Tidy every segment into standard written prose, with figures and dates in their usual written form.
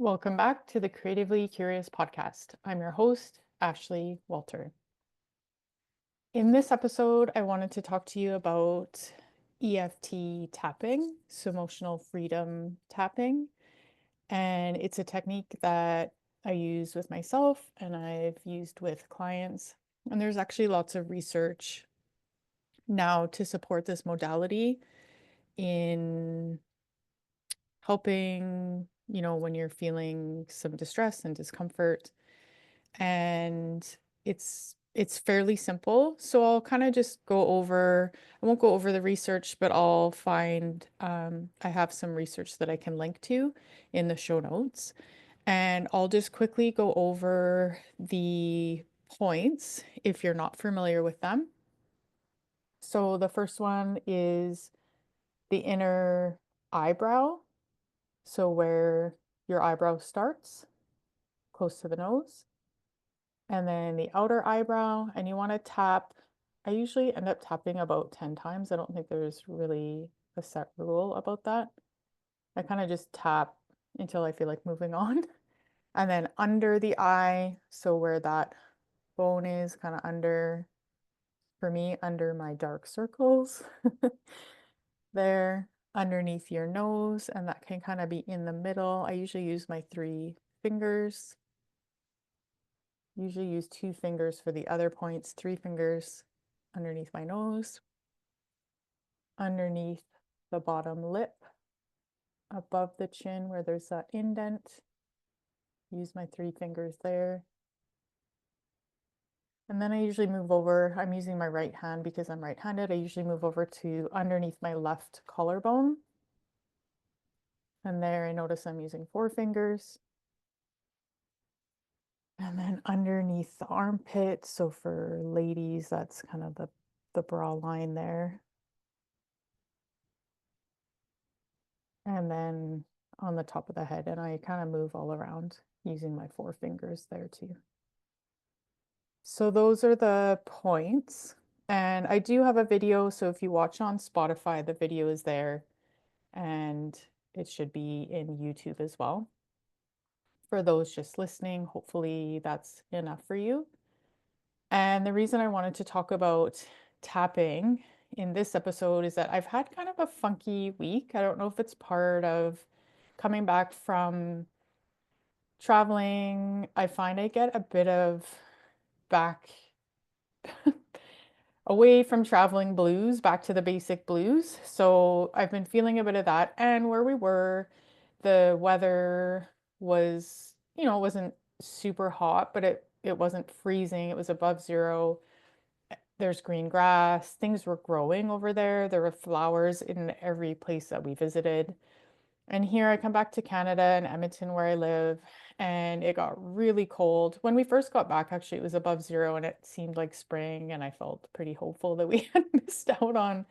Welcome back to the Creatively Curious podcast. I'm your host, Ashley Walter. In this episode, I wanted to talk to you about EFT tapping, so emotional freedom tapping. And it's a technique that I use with myself and I've used with clients. And there's actually lots of research now to support this modality in helping, when you're feeling some distress and discomfort. And it's fairly simple. So I'll kind of just go over, I won't go over the research, but I'll find, I have some research that I can link to in the show notes. And I'll just quickly go over the points if you're not familiar with them. So the first one is the inner eyebrow. So where your eyebrow starts, close to the nose. And then the outer eyebrow, and you want to tap. I usually end up tapping about 10 times. I don't think there's really a set rule about that. I kind of just tap until I feel like moving on. And then under the eye, so where that bone is, kind of under, for me, under my dark circles, there, underneath your nose, and that can kind of be in the middle. I usually use my 3 fingers. Usually use 2 fingers for the other points, 3 fingers underneath my nose, underneath the bottom lip, above the chin where there's that indent. Use my 3 fingers there. And then I usually move over. I'm using my right hand because I'm right-handed. I usually move over to underneath my left collarbone. And there I notice I'm using 4 fingers. And then underneath the armpit. So for ladies, that's kind of the bra line there. And then on the top of the head, and I kind of move all around using my 4 fingers there too. So those are the points. And I do have a video, so if you watch on Spotify, the video is there and it should be in YouTube as well. For those just listening, hopefully that's enough for you. And the reason I wanted to talk about tapping in this episode is that I've had kind of a funky week. I don't know if it's part of coming back from traveling. I find I get a bit of back away from traveling blues, back to the basic blues. So I've been feeling a bit of that. And where we were, the weather was, it wasn't super hot, but it wasn't freezing. It was above zero. There's green grass. Things were growing over there. There were flowers in every place that we visited. And here I come back to Canada in Edmonton where I live, and it got really cold. When we first got back, actually, it was above zero and it seemed like spring, and I felt pretty hopeful that we had missed out on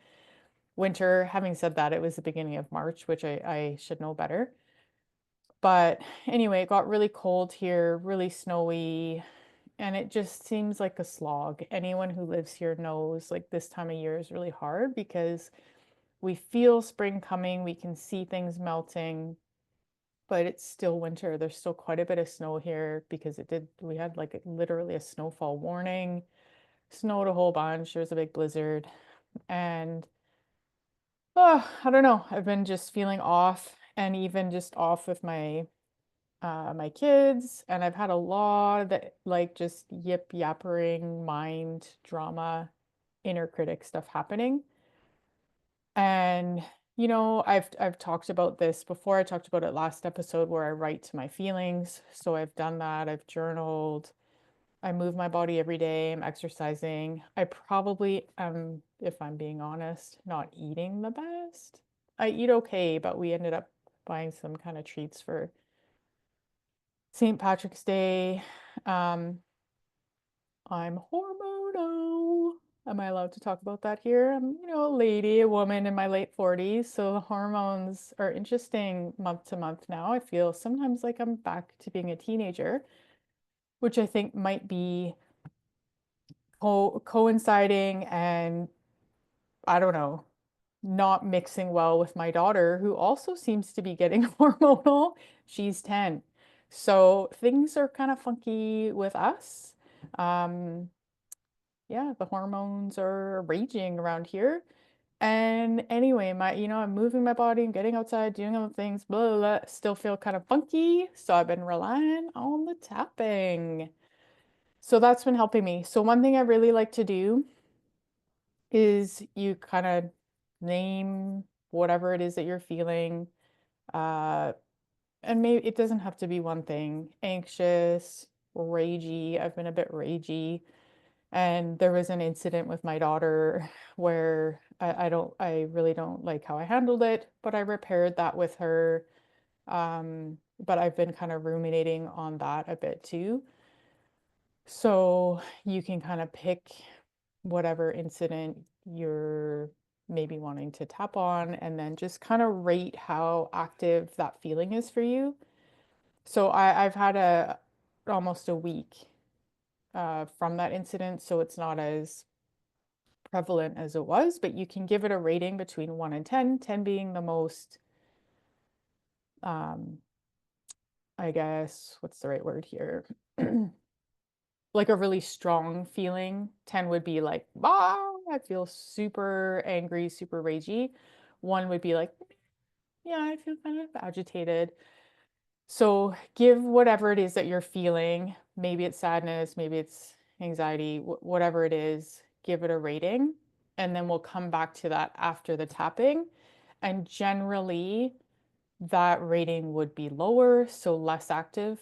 winter. Having said that, it was the beginning of March, which I should know better. But anyway, it got really cold here, really snowy, and it just seems like a slog. Anyone who lives here knows like this time of year is really hard because we feel spring coming, we can see things melting, but it's still winter. There's still quite a bit of snow here because we had like literally a snowfall warning, snowed a whole bunch. There was a big blizzard. And oh, I don't know. I've been just feeling off and even just off with my kids. And I've had a lot of the like just yip yappering mind drama, inner critic stuff happening. And I've talked about this before. I talked about it last episode where I write to my feelings. So I've done that. I've journaled. I move my body every day. I'm exercising. I probably am, if I'm being honest, not eating the best. I eat okay, but we ended up buying some kind of treats for St. Patrick's Day. Um, I'm hormonal. Am I allowed to talk about that here? I'm, a lady, a woman in my late 40s, so the hormones are interesting month to month now. I feel sometimes like I'm back to being a teenager, which I think might be coinciding and I don't know, not mixing well with my daughter, who also seems to be getting hormonal. She's 10. So things are kind of funky with us. Um, yeah, the hormones are raging around here. And anyway, I'm moving my body and getting outside, doing other things, blah, blah, blah, still feel kind of funky. So I've been relying on the tapping. So that's been helping me. So one thing I really like to do is you kind of name whatever it is that you're feeling. Uh, and maybe it doesn't have to be one thing. Anxious, ragey. I've been a bit ragey. And there was an incident with my daughter where I really don't like how I handled it, but I repaired that with her. But I've been kind of ruminating on that a bit too. So you can kind of pick whatever incident you're maybe wanting to tap on and then just kind of rate how active that feeling is for you. So I've had a almost a week from that incident, so it's not as prevalent as it was, but you can give it a rating between 1 and 10, 10 being the most, um, I guess, what's the right word here? Like a really strong feeling. 10 would be like, ah, I feel super angry, super ragey. 1 would be like, yeah, I feel kind of agitated. So give whatever it is that you're feeling. Maybe it's sadness, maybe it's anxiety, whatever it is, give it a rating. And then we'll come back to that after the tapping. And generally, that rating would be lower, so less active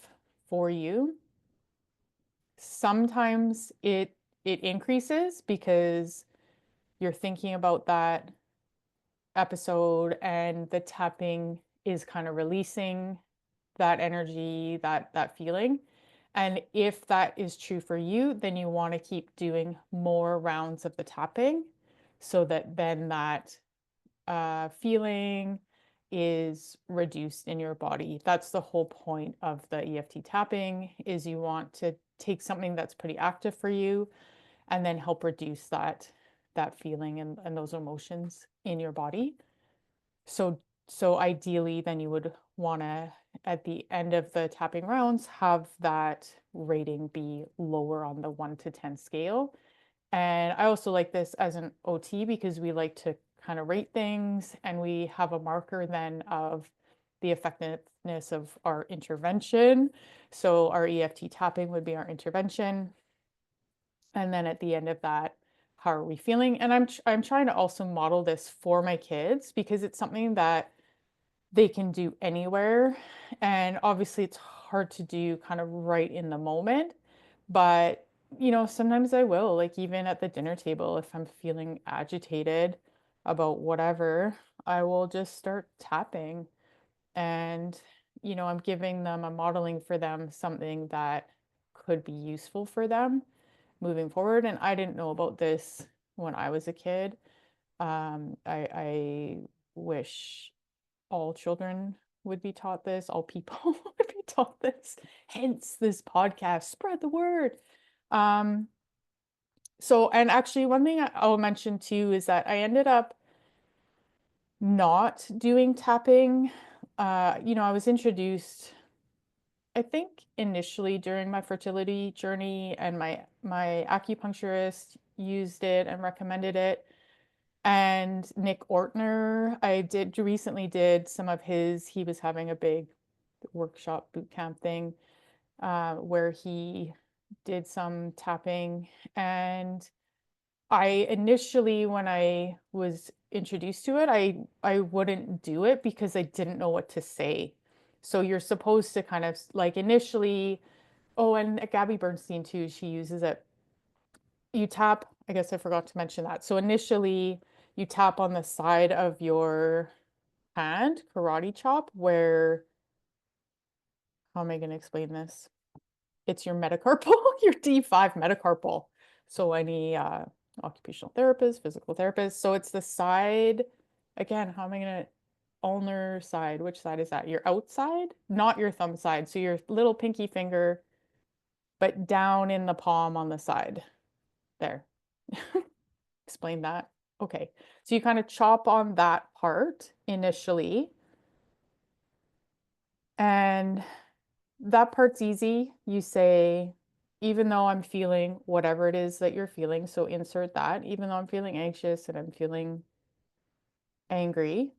for you. Sometimes it increases because you're thinking about that episode and the tapping is kind of releasing that energy, that feeling. And if that is true for you, then you want to keep doing more rounds of the tapping so that then that feeling is reduced in your body. That's the whole point of the EFT tapping is you want to take something that's pretty active for you and then help reduce that feeling and those emotions in your body. So so ideally then you would want to at the end of the tapping rounds have that rating be lower on the 1 to 10 scale. And I also like this as an OT because we like to kind of rate things and we have a marker then of the effectiveness of our intervention. So our EFT tapping would be our intervention. And then at the end of that, how are we feeling? And I'm trying to also model this for my kids because it's something that they can do anywhere. And obviously it's hard to do kind of right in the moment, but sometimes I will, like even at the dinner table, if I'm feeling agitated about whatever, I will just start tapping and I'm modeling for them something that could be useful for them moving forward. And I didn't know about this when I was a kid. I wish all children would be taught this, all people would be taught this, hence this podcast, spread the word. Um, and actually, one thing I'll mention too is that I ended up not doing tapping. I was introduced, I think, initially during my fertility journey, and my acupuncturist used it and recommended it. And Nick Ortner, recently did some of he was having a big workshop boot camp thing where he did some tapping. And I initially, when I was introduced to it, I wouldn't do it because I didn't know what to say. So you're supposed to kind of like initially, oh, and Gabby Bernstein too, she uses it. You tap, I guess I forgot to mention that. So initially, you tap on the side of your hand, karate chop, where, how am I going to explain this? It's your metacarpal, your D5 metacarpal. So any occupational therapist, physical therapist. So it's the side, again, how am I going to, ulnar side, which side is that? Your outside, not your thumb side. So your little pinky finger, but down in the palm on the side. There. Explain that. Okay. So you kind of chop on that part initially. And that part's easy. You say, even though I'm feeling whatever it is that you're feeling, so insert that, even though I'm feeling anxious and I'm feeling angry,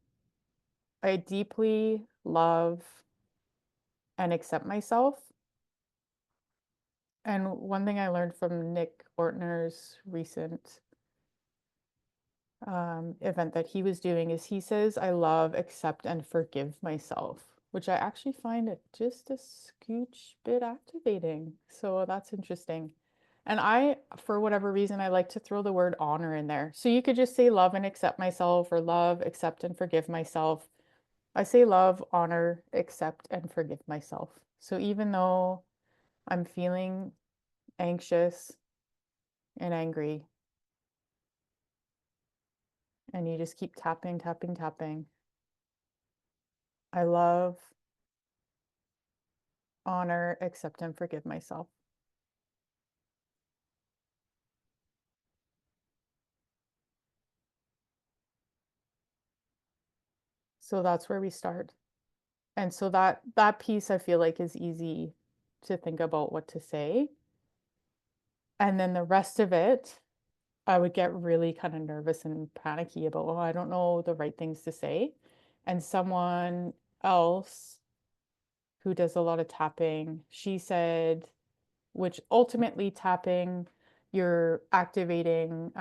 I deeply love and accept myself. And one thing I learned from Nick Ortner's recent event that he was doing is he says, I love, accept, and forgive myself, which I actually find it just a scooch bit activating. So that's interesting. And I, for whatever reason, I like to throw the word honor in there. So you could just say love and accept myself, or love, accept, and forgive myself. I say love, honor, accept, and forgive myself. So even though I'm feeling anxious and angry, and you just keep tapping, tapping, tapping, I love, honor, accept, and forgive myself. So that's where we start. And so that piece I feel like is easy to think about what to say. And then the rest of it, I would get really kind of nervous and panicky about, oh, I don't know the right things to say. And someone else who does a lot of tapping, she said, which ultimately tapping, you're activating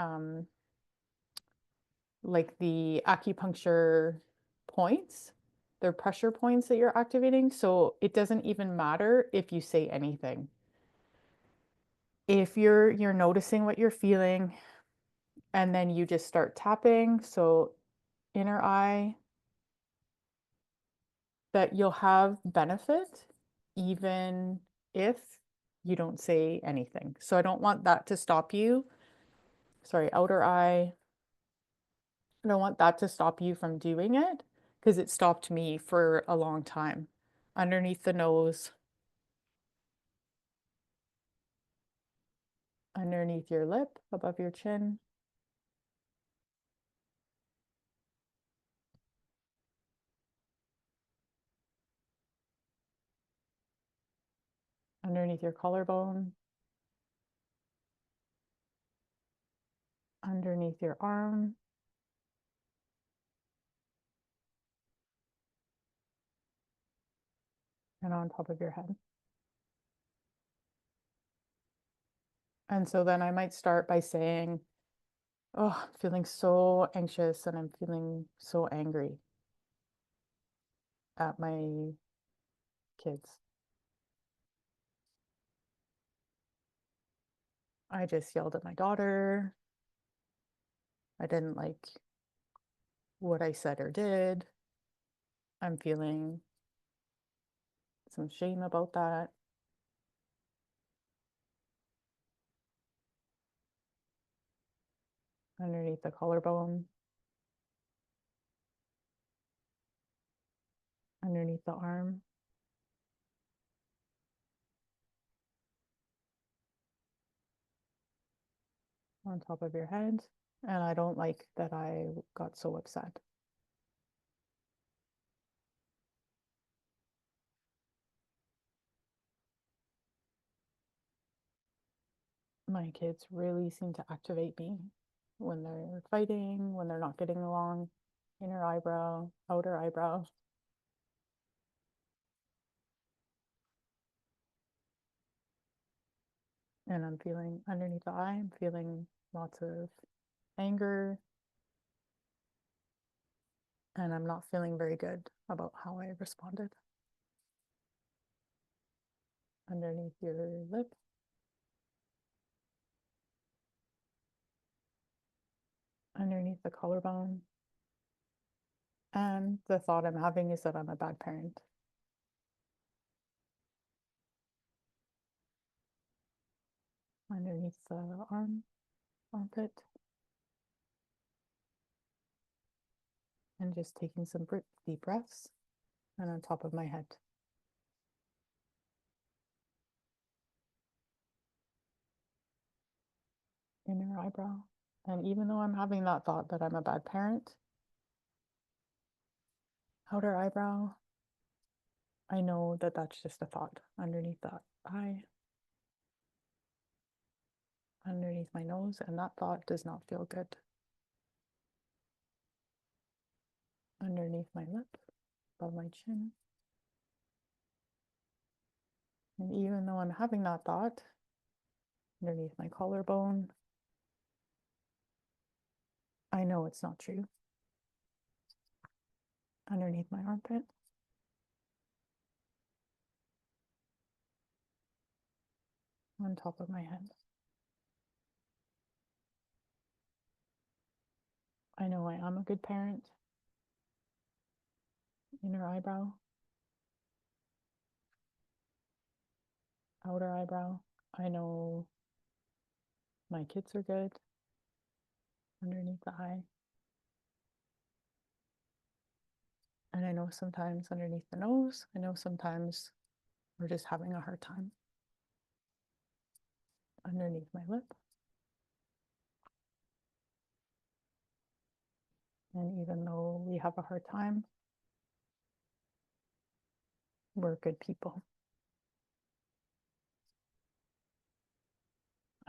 like the acupuncture points, they're pressure points that you're activating. So it doesn't even matter if you say anything. If you're noticing what you're feeling and then you just start tapping, so inner eye, that you'll have benefit even if you don't say anything. So I don't want that to stop you. Sorry, outer eye. I don't want that to stop you from doing it because it stopped me for a long time. Underneath the nose, underneath your lip, above your chin, underneath your collarbone, underneath your arm, and on top of your head. And so then I might start by saying, oh, I'm feeling so anxious and I'm feeling so angry at my kids. I just yelled at my daughter. I didn't like what I said or did. I'm feeling some shame about that. Underneath the collarbone, underneath the arm, on top of your head. And I don't like that I got so upset. My kids really seem to activate me when they're fighting, when they're not getting along. Inner eyebrow, outer eyebrow. And I'm feeling underneath the eye, I'm feeling lots of anger. And I'm not feeling very good about how I responded. Underneath your lip, underneath the collarbone. And the thought I'm having is that I'm a bad parent. Underneath the arm, armpit. And just taking some deep breaths. And on top of my head. Inner eyebrow. And even though I'm having that thought that I'm a bad parent, outer eyebrow, I know that that's just a thought underneath that eye, underneath my nose, and that thought does not feel good. Underneath my lip, above my chin. And even though I'm having that thought, underneath my collarbone, I know it's not true. Underneath my armpit, on top of my head. I know I am a good parent. Inner eyebrow, outer eyebrow. I know my kids are good. Underneath the eye. And I know sometimes underneath the nose, I know sometimes we're just having a hard time. Underneath my lip. And even though we have a hard time, we're good people.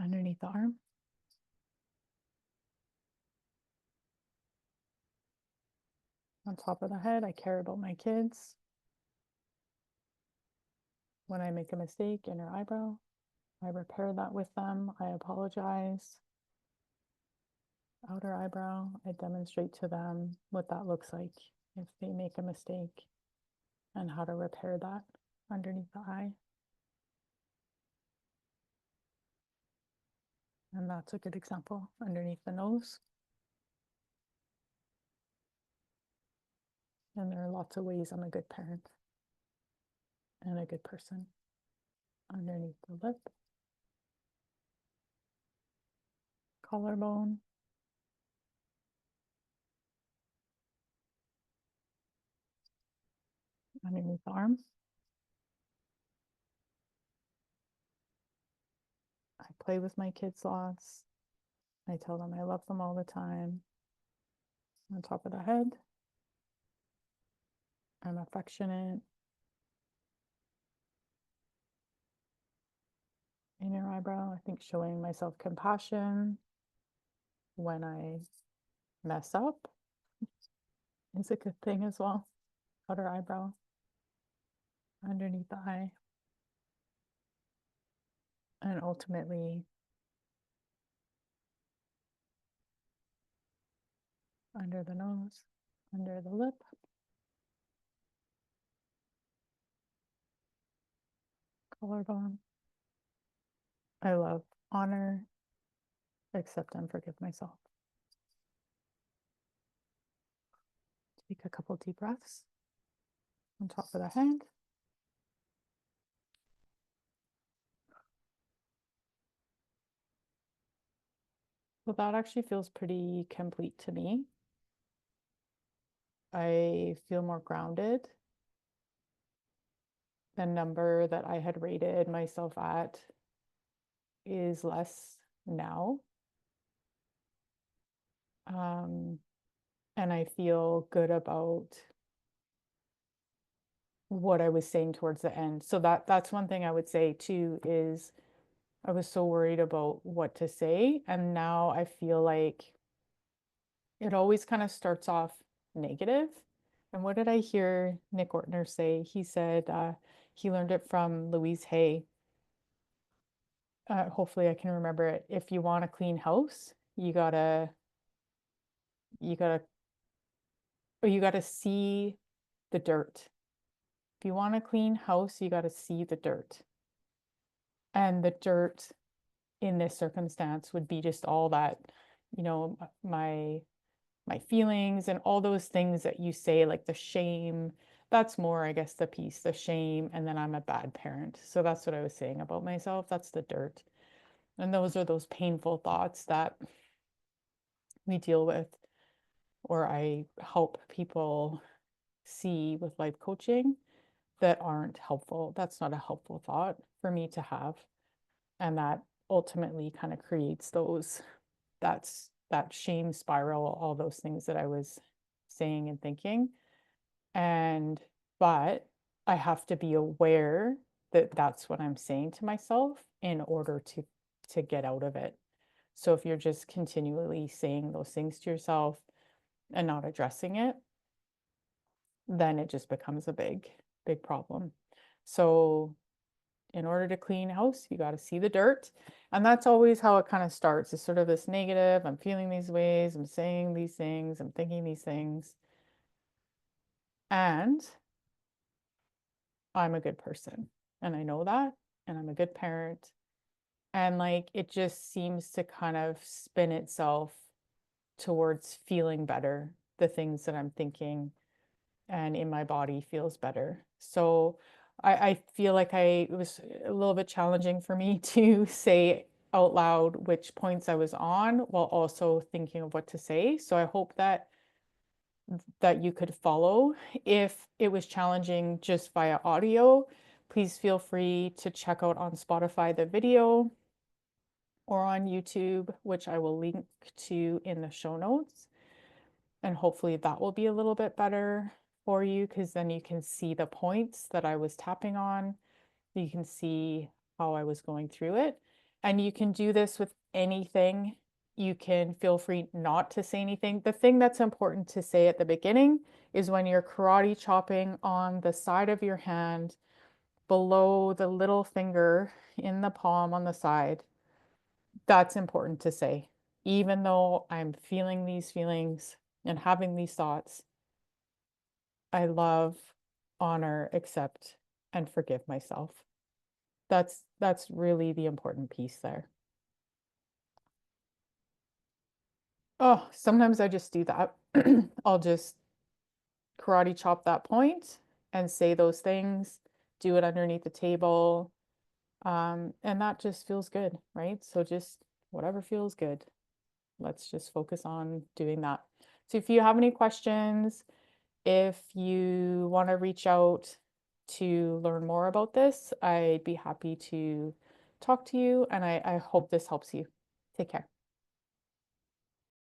Underneath the arm. On top of the head, I care about my kids. When I make a mistake, inner eyebrow, I repair that with them. I apologize. Outer eyebrow, I demonstrate to them what that looks like if they make a mistake and how to repair that underneath the eye. And that's a good example. Underneath the nose. And there are lots of ways I'm a good parent and a good person. Underneath the lip, collarbone, underneath the arm. I play with my kids lots. I tell them I love them all the time. On top of the head, I'm affectionate. Inner eyebrow, I think showing myself compassion when I mess up is a good thing as well. Outer eyebrow, underneath the eye. And ultimately, under the nose, under the lip. Collarbone. I love, honor, accept, and forgive myself. Take a couple deep breaths. On top of the head. Well, that actually feels pretty complete to me. I feel more grounded. The number that I had rated myself at is less now. And I feel good about what I was saying towards the end. So that's one thing I would say too, is I was so worried about what to say. And now I feel like it always kind of starts off negative. And what did I hear Nick Ortner say? He said he learned it from Louise Hay. Hopefully I can remember it. If you want a clean house, you gotta you gotta see the dirt. If you want a clean house, you gotta see the dirt. And the dirt in this circumstance would be just all that, you know, my feelings and all those things that you say, like the shame. That's more, I guess, the piece, the shame, and then I'm a bad parent. So that's what I was saying about myself. That's the dirt. And those are those painful thoughts that we deal with, or I help people see with life coaching that aren't helpful. That's not a helpful thought for me to have. And that ultimately kind of creates that shame spiral, all those things that I was saying and thinking. And but I have to be aware that that's what I'm saying to myself in order to get out of it. So if you're just continually saying those things to yourself and not addressing it, then it just becomes a big problem. So in order to clean house, you got to see the dirt. And that's always how it kind of starts. It's sort of this negative, I'm feeling these ways, I'm saying these things, I'm thinking these things, and I'm a good person. And I know that, and I'm a good parent. And like it just seems to kind of spin itself towards feeling better, the things that I'm thinking and in my body feels better. So I feel like it was a little bit challenging for me to say out loud which points I was on while also thinking of what to say. So I hope that you could follow. If it was challenging just via audio, please feel free to check out on Spotify the video or on YouTube, which I will link to in the show notes. And hopefully that will be a little bit better for you because then you can see the points that I was tapping on. You can see how I was going through it. And you can do this with anything. You can feel free not to say anything. The thing that's important to say at the beginning is when you're karate chopping on the side of your hand, below the little finger in the palm on the side, that's important to say. Even though I'm feeling these feelings and having these thoughts, I love, honor, accept, and forgive myself. That's really the important piece there. Oh, sometimes I just do that. I'll just karate chop that point and say those things, do it underneath the table. And that just feels good, right? So just whatever feels good. Let's just focus on doing that. So if you have any questions, if you want to reach out to learn more about this, I'd be happy to talk to you, and I hope this helps you. Take care.